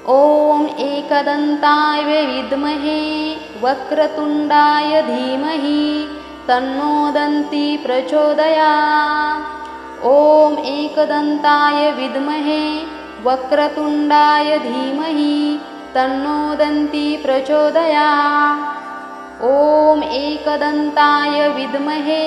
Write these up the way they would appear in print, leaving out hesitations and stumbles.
ॐ एकदन्ताय विद्महे वक्रतुण्डाय धीमहि तन्नो दन्ती प्रचोदयात्। ॐ एकदन्ताय विद्महे वक्रतुण्डाय धीमहि तन्नो दन्ती प्रचोदयात्। ॐ एकदन्ताय विद्महे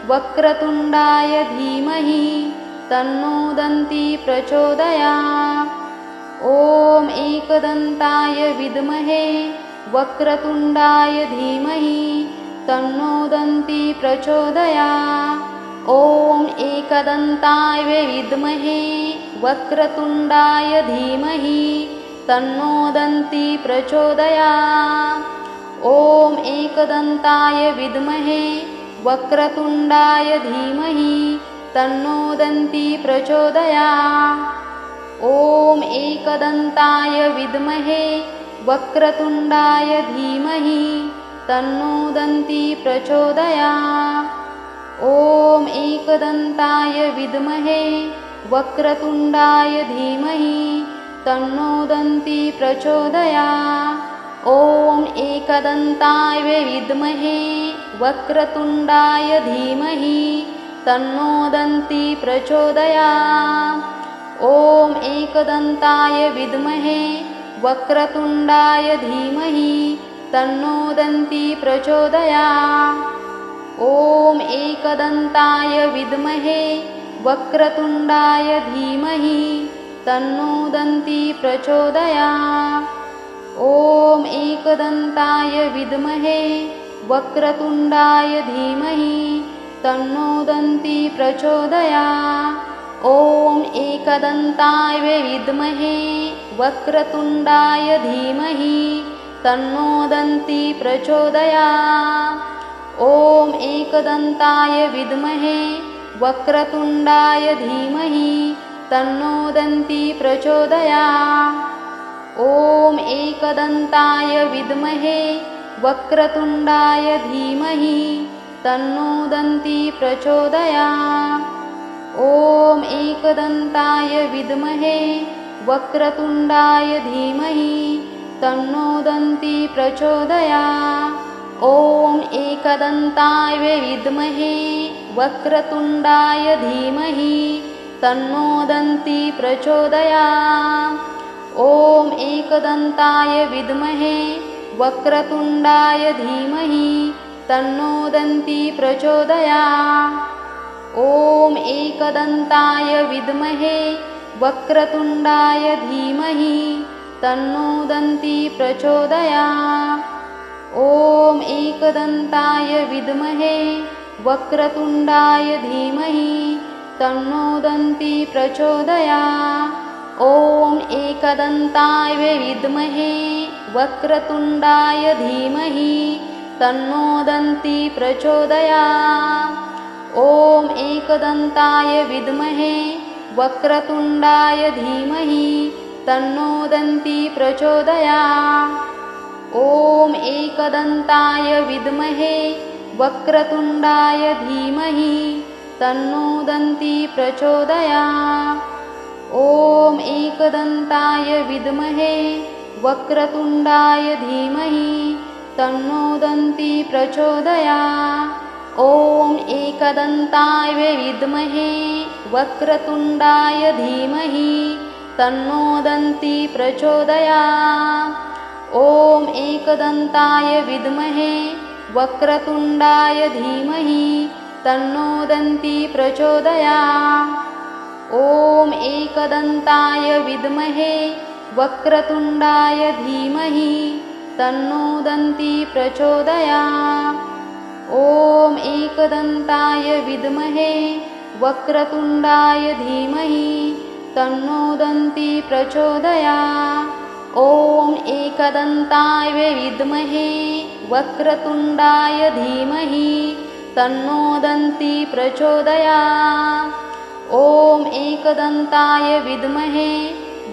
वक्रतुण्डाय धीमहि तन्नो दन्ती प्रचोदयात्। ॐ एकदन्ताय विद्महे वक्रतुण्डाय धीमहि तन्नो दन्ती प्रचोदयात्। ॐ एकदन्ताय विद्महे वक्रतुण्डाय धीमहि तन्नो दन्ती प्रचोदयात्। ॐ एकदन्ताय विद्महे वक्रतुण्डाय धीमहि तन्नो दन्ती प्रचोदयात्। ॐ एकदन्ताय विद्महे वक्रतुण्डाय धीमहि तन्नो दन्ती प्रचोदयात्। ॐ एकदन्ताय विद्महे वक्रतुण्डाय धीमहि तन्नो दन्ती प्रचोदयात्। ॐ एकदन्ताय विद्महे वक्रतुण्डाय धीमहि तन्नो दन्ती प्रचोदयात्। ॐ एकदन्ताय विद्महे वक्रतुण्डाय धीमहि तन्नो दन्ती प्रचोदयात्। ॐ एकदन्ताय विद्महे वक्रतुण्डाय धीमहि तन्नो दन्ती प्रचोदयात्। ॐ एकदन्ताय विद्महे वक्रतुण्डाय धीमहि तन्नो दन्ती प्रचोदयात्। ॐ एकदन्ताय विद्महे वक्रतुण्डाय धीमहि तन्नो दन्ती प्रचोदयात्। ॐ एकदन्ताय विद्महे वक्रतुण्डाय धीमहि तन्नो दन्ती प्रचोदयात्। ॐ एकदन्ताय विद्महे वक्रतुण्डाय धीमहि तन्नो दन्ती प्रचोदयात्। ॐ एकदन्ताय विद्महे वक्रतुण्डाय धीमहि तन्नो दन्ती प्रचोदयात्। ॐ एकदन्ताय विद्महे वक्रतुण्डाय धीमहि तन्नो दन्ती प्रचोदयात्। ॐ एकदन्ताय विद्महे वक्रतुण्डाय धीमहि तन्नो दन्ती प्रचोदयात्। ॐ एकदन्ताय विद्महे वक्रतुण्डाय धीमहि तन्नो दन्ती प्रचोदयात्। ॐ एकदन्ताय विद्महे वक्रतुण्डाय धीमहि तन्नो दन्ती प्रचोदयात्। ॐ एकदन्ताय विद्महे वक्रतुण्डाय धीमहि तन्नो दन्ती प्रचोदयात्। ॐ एकदन्ताय विद्महे वक्रतुण्डाय धीमहि तन्नो दन्ती प्रचोदयात्। ॐ एकदन्ताय विद्महे वक्रतुण्डाय धीमहि तन्नो दन्ती प्रचोदयात्। ॐ एकदन्ताय विद्महे वक्रतुण्डाय धीमहि तन्नो दन्ती प्रचोदयात्। ॐ एकदन्ताय विद्महे वक्रतुण्डाय धीमहि तन्नो दन्ती प्रचोदयात्। ॐ एकदन्ताय विद्महे वक्रतुण्डाय धीमहि तन्नो दन्ती प्रचोदयात्। ॐ एकदन्ताय विद्महे वक्रतुण्डाय धीमहि तन्नो दन्ती प्रचोदयात्। ॐ एकदन्ताय विद्महे वक्रतुण्डाय धीमहि तन्नो दन्ती प्रचोदयात्। ॐ एकदन्ताय विद्महे वक्रतुण्डाय धीमहि तन्नो दन्ती प्रचोदयात्। ॐ एकदन्ताय विद्महे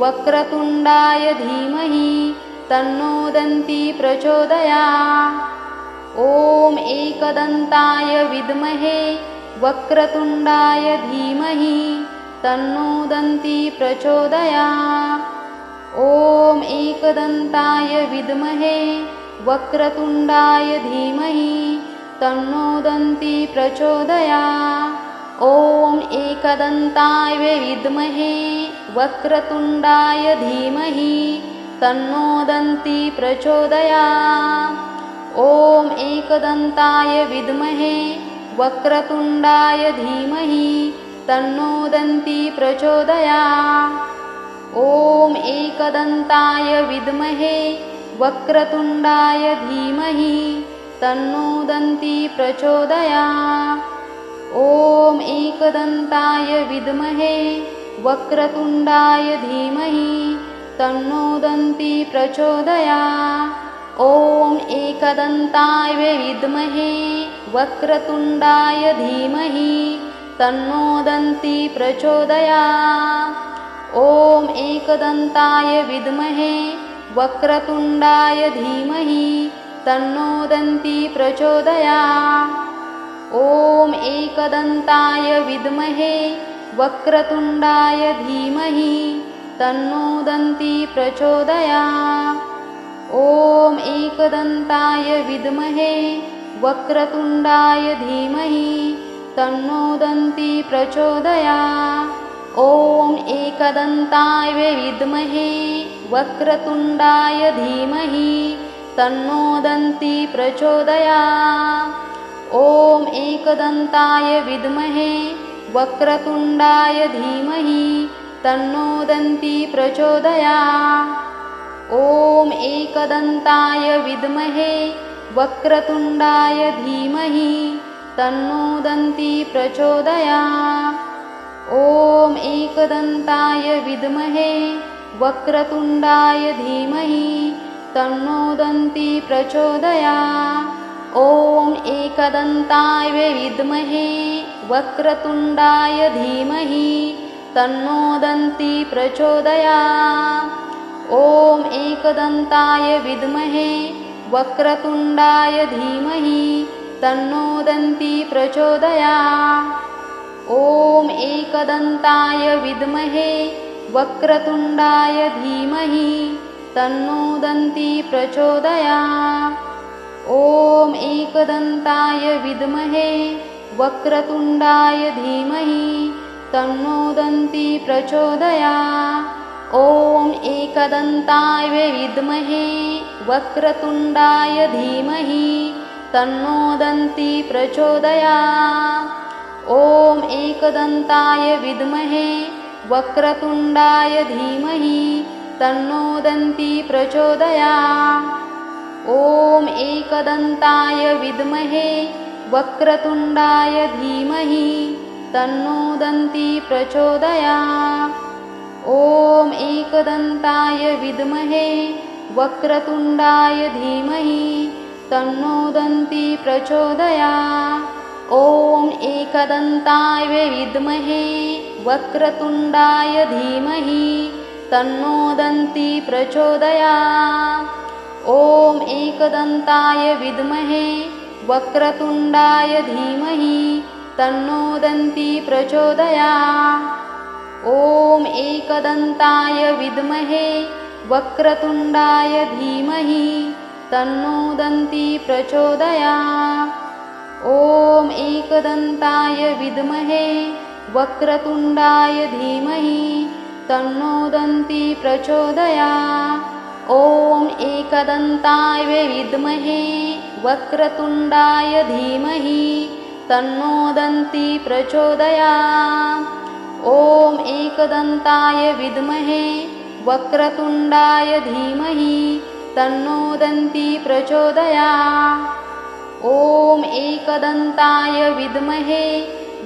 वक्रतुण्डाय धीमहि तन्नो दन्ती प्रचोदयात्। ॐ एकदन्ताय विद्महे वक्रतुण्डाय धीमहि तन्नो दन्ती प्रचोदयात्। ॐ एकदन्ताय विद्महे वक्रतुण्डाय धीमहि तन्नो दन्ती प्रचोदयात्। ॐ एकदन्ताय विद्महे वक्रतुण्डाय धीमहि तन्नो दन्ती प्रचोदयात्। ॐ एकदन्ताय विद्महे वक्रतुण्डाय धीमहि तन्नो दन्ती प्रचोदयात्। ॐ एकदन्ताय विद्महे वक्रतुण्डाय धीमहि तन्नो दन्ती प्रचोदयात्। ॐ एकदन्ताय विद्महे वक्रतुण्डाय धीमहि तन्नो दन्ती प्रचोदयात्। ॐ एकदन्ताय विद्महे वक्रतुण्डाय धीमहि तन्नो दन्ती प्रचोदयात्। ॐ एकदन्ताय विद्महे वक्रतुण्डाय धीमहि तन्नो दन्ती प्रचोदयात्। ॐ एकदन्ताय विद्महे वक्रतुण्डाय धीमहि तन्नो दन्ती प्रचोदयात्। ॐ एकदन्ताय विद्महे वक्रतुण्डाय धीमहि तन्नो दन्ती प्रचोदयात्। ॐ एकदन्ताय विद्महे वक्रतुण्डाय धीमहि तन्नो दन्ती प्रचोदयात्। ॐ एकदन्ताय विद्महे वक्रतुण्डाय धीमहि तन्नो दन्ती प्रचोदयात्। ॐ एकदन्ताय विद्महे वक्रतुण्डाय धीमहि तन्नो दन्ती प्रचोदयात्। ॐ एकदन्ताय विद्महे वक्रतुण्डाय धीमहि तन्नो दन्ती प्रचोदयात्। ॐ एकदन्ताय विद्महे वक्रतुण्डाय धीमहि तन्नो दन्ती प्रचोदयात्। ॐ एकदन्ताय विद्महे वक्रतुण्डाय धीमहि तन्नो दन्ती प्रचोदयात्। ॐ एकदन्ताय विद्महे वक्रतुण्डाय धीमहि तन्नो दन्ती प्रचोदयात्। ॐ एकदन्ताय विद्महे वक्रतुण्डाय धीमहि तन्नो दन्ती प्रचोदयात्। ॐ एकदन्ताय विद्महे वक्रतुण्डाय धीमहि तन्नो दन्ती प्रचोदयात्। ॐ एकदन्ताय विद्महे वक्रतुण्डाय धीमहि तन्नो दन्ती प्रचोदयात्। ॐ एकदन्ताय विद्महे वक्रतुण्डाय धीमहि तन्नो दन्ती प्रचोदयात्। ॐ एकदन्ताय विद्महे वक्रतुण्डाय धीमहि तन्नो दन्ती प्रचोदयात्। ॐ एकदन्ताय विद्महे वक्रतुण्डाय धीमहि तन्नो दन्ती प्रचोदयात्। ॐ एकदन्ताय विद्महे वक्रतुण्डाय धीमहि तन्नो दन्ती प्रचोदयात्। ॐ एकदन्ताय विद्महे वक्रतुण्डाय धीमहि तन्नो दन्ती प्रचोदयात्। ॐ एकदन्ताय विद्महे वक्रतुण्डाय धीमहि तन्नो दन्ती प्रचोदयात्। ॐ एकदन्ताय विद्महे वक्रतुण्डाय धीमहि तन्नो दन्ती प्रचोदयात्। ॐ एकदन्ताय विद्महे वक्रतुण्डाय धीमहि तन्नो दन्ती प्रचोदयात्। ॐ एकदन्ताय विद्महे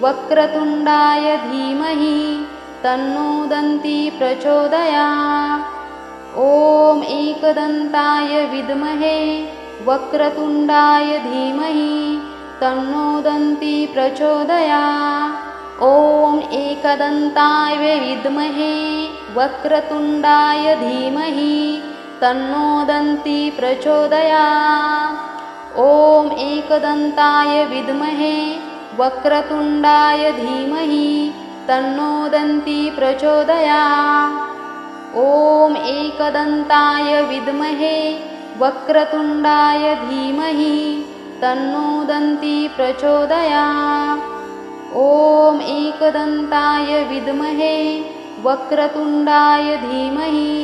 वक्रतुण्डाय धीमहि तन्नो दन्ती प्रचोदयात्। ॐ एकदन्ताय विद्महे वक्रतुण्डाय धीमहि तन्नो दन्ती प्रचोदयात्। ॐ एकदन्ताय विद्महे वक्रतुण्डाय धीमहि तन्नो दन्ती प्रचोदयात्। ॐ एकदन्ताय विद्महे वक्रतुण्डाय धीमहि तन्नो दन्ती प्रचोदयात्। ॐ एकदन्ताय विद्महे वक्रतुण्डाय धीमहि तन्नो दन्ती प्रचोदयात्। ॐ एकदन्ताय विद्महे वक्रतुण्डाय धीमहि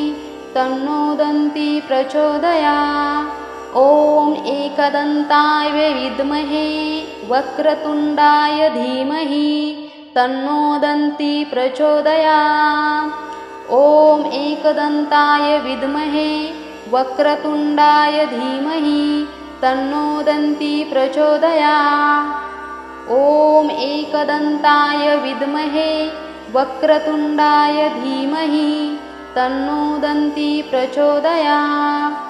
तन्नो दन्ती प्रचोदयात्। ॐ एकदन्ताय विद्महे वक्रतुण्डाय धीमहि तन्नो दन्ती प्रचोदयात्। ॐ एकदन्ताय विद्महे वक्रतुण्डाय धीमहि तन्नो दन्ती प्रचोदयात्। ॐ एकदन्ताय विद्महे वक्रतुण्डाय धीमहि तन्नो दन्ती प्रचोदयात्।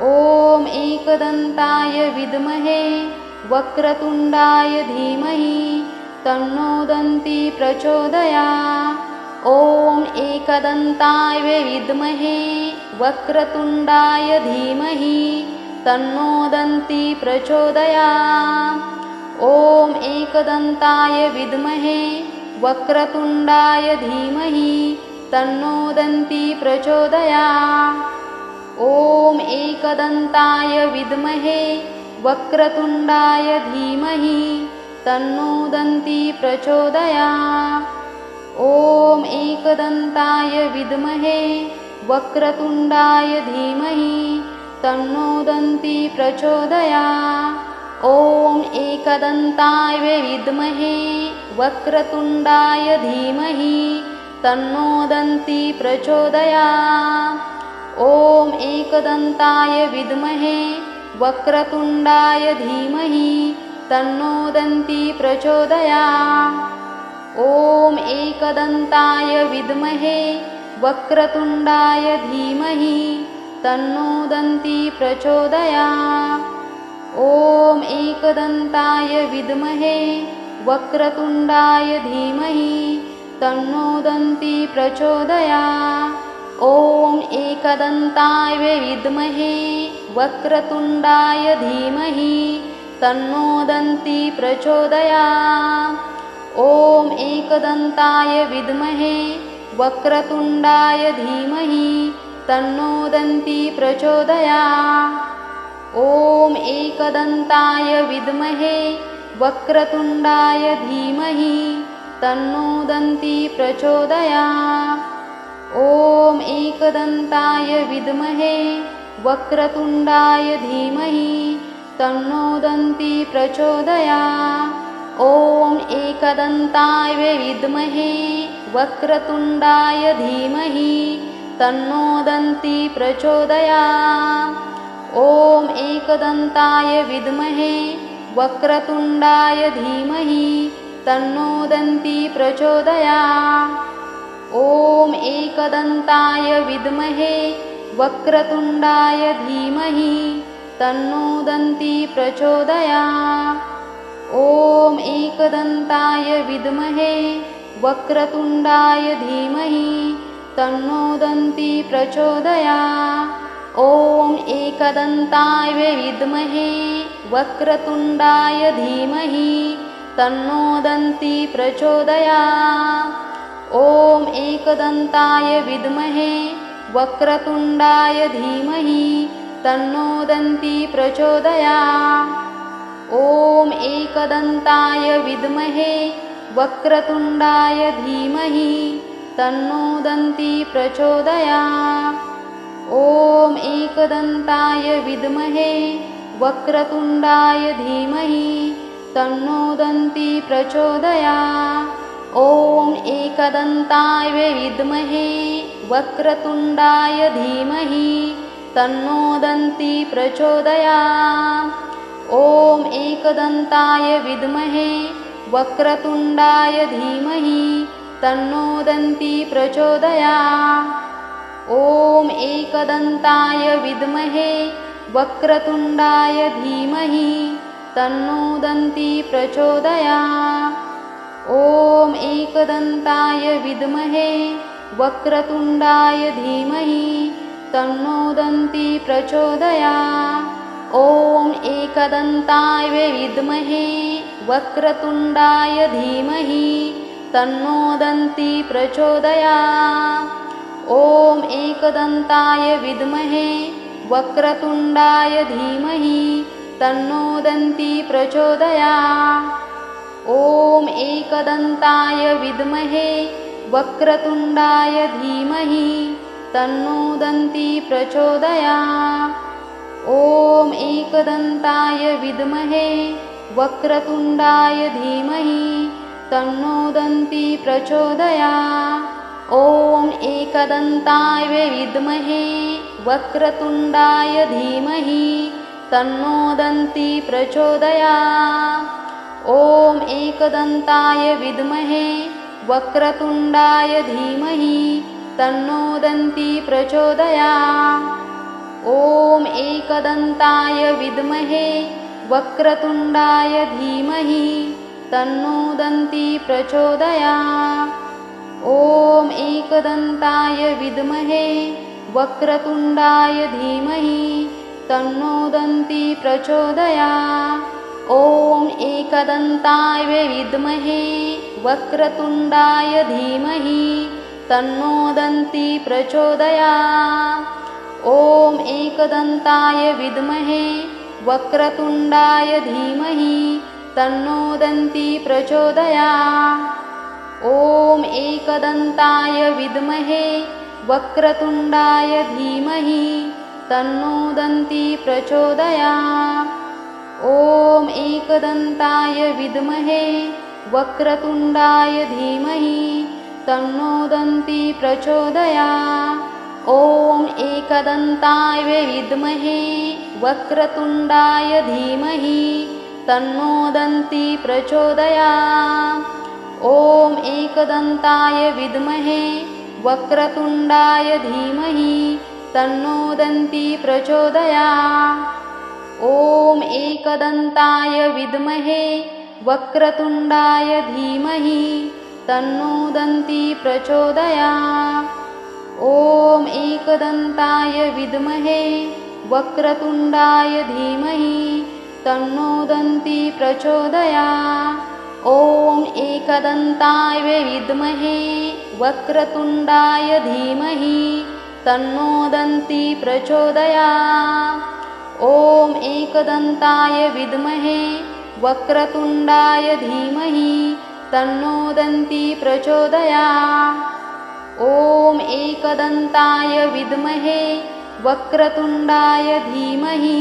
ॐ एकदन्ताय विद्महे वक्रतुण्डाय धीमहि तन्नो दन्ती प्रचोदयात्। ॐ एकदन्ताय विद्महे वक्रतुण्डाय धीमहि तन्नो दन्ती प्रचोदयात्। ॐ एकदन्ताय विद्महे वक्रतुण्डाय धीमहि तन्नो दन्ती प्रचोदयात्। ॐ एकदन्ताय विद्महे वक्रतुण्डाय धीमहि तन्नो दन्ती प्रचोदयात्। ॐ एकदन्ताय विद्महे वक्रतुण्डाय धीमहि तन्नो दन्ती प्रचोदयात्। ॐ एकदन्ताय विद्महे वक्रतुण्डाय धीमहि तन्नो दन्ती प्रचोदयात्। ॐ एकदन्ताय विद्महे वक्रतुण्डाय धीमहि तन्नो दन्ती प्रचोदयात्। ॐ एकदन्ताय विद्महे वक्रतुण्डाय धीमहि तन्नो दन्ती प्रचोदयात्। ॐ एकदन्ताय विद्महे वक्रतुण्डाय धीमहि तन्नो दन्ती प्रचोदयात्। ॐ एकदन्ताय विद्महे वक्रतुण्डाय धीमहि तन्नो दन्ती प्रचोदयात्। ॐ एकदन्ताय विद्महे वक्रतुण्डाय धीमहि तन्नो दन्ती प्रचोदयात्। ॐ एकदन्ताय विद्महे वक्रतुण्डाय धीमहि तन्नो दन्ती प्रचोदयात्। ॐ एकदन्ताय विद्महे वक्रतुण्डाय धीमहि तन्नो दन्ती प्रचोदयात्। ॐ एकदन्ताय विद्महे वक्रतुण्डाय धीमहि तन्नो दन्ती प्रचोदयात्। ॐ एकदन्ताय विद्महे वक्रतुण्डाय धीमहि तन्नो दन्ती प्रचोदयात्। ॐ एकदन्ताय विद्महे वक्रतुण्डाय धीमहि तन्नो दन्ती प्रचोदयात्। ॐ एकदन्ताय विद्महे वक्रतुण्डाय धीमहि तन्नो दन्ती प्रचोदयात्। ॐ एकदन्ताय विद्महे वक्रतुण्डाय धीमहि तन्नो दन्ती प्रचोदयात्। ॐ एकदन्ताय विद्महे वक्रतुण्डाय धीमहि तन्नो दन्ती प्रचोदयात्। ॐ एकदन्ताय विद्महे वक्रतुण्डाय धीमहि तन्नो दन्ती प्रचोदयात्। ॐ एकदन्ताय विद्महे वक्रतुण्डाय धीमहि तन्नो दन्ती प्रचोदयात्। ॐ एकदन्ताय विद्महे वक्रतुण्डाय धीमहि तन्नो दन्ती प्रचोदयात्। ॐ एकदन्ताय विद्महे वक्रतुण्डाय धीमहि तन्नो दन्ती प्रचोदयात्। ॐ एकदन्ताय विद्महे वक्रतुण्डाय धीमहि तन्नो दन्ती प्रचोदयात्। ॐ एकदन्ताय विद्महे वक्रतुण्डाय धीमहि तन्नो दन्ती प्रचोदयात्। ॐ एकदन्ताय विद्महे वक्रतुण्डाय धीमहि तन्नो दन्ती प्रचोदयात्। ॐ एकदन्ताय विद्महे वक्रतुण्डाय धीमहि तन्नो दन्ती प्रचोदयात्। ॐ एकदन्ताय विद्महे वक्रतुण्डाय धीमहि तन्नो दन्ती प्रचोदयात्। ॐ एकदन्ताय विद्महे वक्रतुण्डाय धीमहि तन्नो दन्ती प्रचोदयात्। ॐ एकदन्ताय विद्महे वक्रतुण्डाय धीमहि तन्नो दन्ती प्रचोदयात्। ॐ एकदन्ताय विद्महे वक्रतुण्डाय धीमहि तन्नो दन्ती प्रचोदयात्। ॐ एकदन्ताय विद्महे वक्रतुण्डाय धीमहि तन्नो दन्ती प्रचोदयात्। ॐ एकदन्ताय विद्महे वक्रतुण्डाय धीमहि तन्नो दन्ती प्रचोदयात्। ॐ एकदन्ताय विद्महे वक्रतुण्डाय धीमहि तन्नो दन्ती प्रचोदयात्। ॐ एकदन्ताय विद्महे वक्रतुण्डाय धीमहि तन्नो दन्ती प्रचोदयात्। ॐ एकदन्ताय विद्महे वक्रतुण्डाय धीमहि तन्नो दन्ती प्रचोदयात्। ॐ एकदन्ताय विद्महे वक्रतुण्डाय धीमहि तन्नो दन्ती प्रचोदयात्। ॐ एकदन्ताय विद्महे वक्रतुण्डाय धीमहि तन्नो दन्ती प्रचोदयात्। ॐ एकदन्ताय विद्महे वक्रतुण्डाय धीमहि तन्नो दन्ती प्रचोदयात्। ॐ एकदन्ताय विद्महे वक्रतुण्डाय धीमहि तन्नो दन्ती प्रचोदयात्। ॐ एकदन्ताय विद्महे वक्रतुण्डाय धीमहि तन्नो दन्ती प्रचोदयात्। ॐ एकदन्ताय विद्महे वक्रतुण्डाय धीमहि तन्नो दन्ती प्रचोदयात्। ॐ एकदन्ताय विद्महे वक्रतुण्डाय धीमहि तन्नो दन्ती प्रचोदयात्। ॐ एकदन्ताय विद्महे वक्रतुण्डाय धीमहि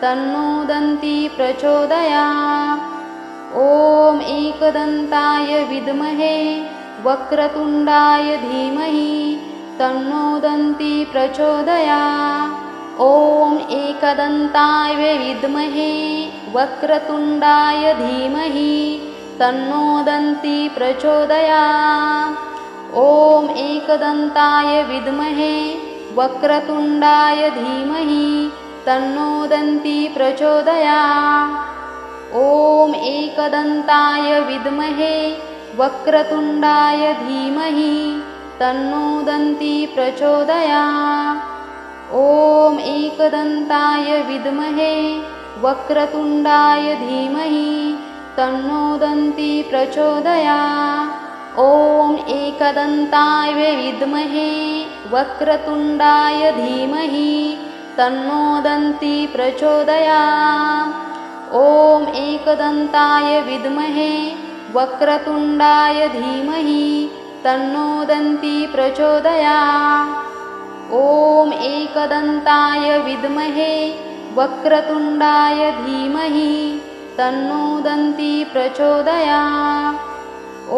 तन्नो दन्ती प्रचोदयात्। ॐ एकदन्ताय विद्महे वक्रतुण्डाय धीमहि तन्नो दन्ती प्रचोदयात्। ॐ एकदन्ताय विद्महे वक्रतुण्डाय धीमहि तन्नो दन्ती प्रचोदयात्। ॐ एकदन्ताय विद्महे वक्रतुण्डाय धीमहि तन्नो दन्ती प्रचोदयात्। ॐ एकदन्ताय विद्महे वक्रतुण्डाय धीमहि तन्नो दन्ती प्रचोदयात्। ॐ एकदन्ताय विद्महे वक्रतुण्डाय धीमहि तन्नो दन्ती प्रचोदयात्। ॐ एकदन्ताय विद्महे वक्रतुण्डाय धीमहि तन्नो दन्ती प्रचोदयात्। ॐ एकदन्ताय विद्महे वक्रतुण्डाय धीमहि तन्नो दन्ती प्रचोदयात्। ॐ एकदन्ताय विद्महे वक्रतुण्डाय धीमहि तन्नो दन्ती प्रचोदयात्।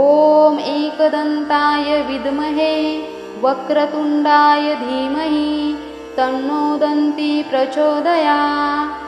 ॐ एकदन्ताय विद्महे वक्रतुण्डाय धीमहि तन्नो दन्ती प्रचोदयात्।